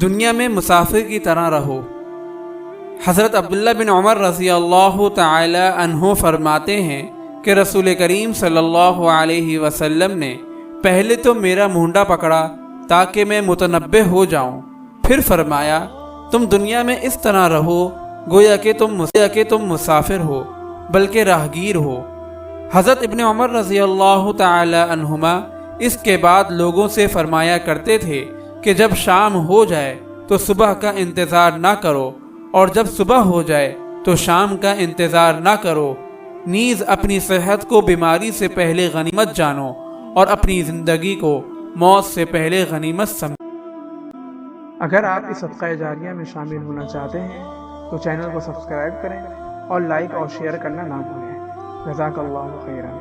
دنیا میں مسافر کی طرح رہو۔ حضرت عبداللہ بن عمر رضی اللہ تعالی عنہ فرماتے ہیں کہ رسول کریم صلی اللہ علیہ وسلم نے پہلے تو میرا مونڈا پکڑا تاکہ میں متنبہ ہو جاؤں، پھر فرمایا تم دنیا میں اس طرح رہو گویا کہ تم مسافر ہو بلکہ راہگیر ہو۔ حضرت ابن عمر رضی اللہ تعالی عنہما اس کے بعد لوگوں سے فرمایا کرتے تھے کہ جب شام ہو جائے تو صبح کا انتظار نہ کرو، اور جب صبح ہو جائے تو شام کا انتظار نہ کرو، نیز اپنی صحت کو بیماری سے پہلے غنیمت جانو اور اپنی زندگی کو موت سے پہلے غنیمت سمجھو۔ اگر آپ اس صدقہ جاریہ میں شامل ہونا چاہتے ہیں تو چینل کو سبسکرائب کریں اور لائک اور شیئر کرنا نہ بھولیں۔ جزاک اللہ خیرا۔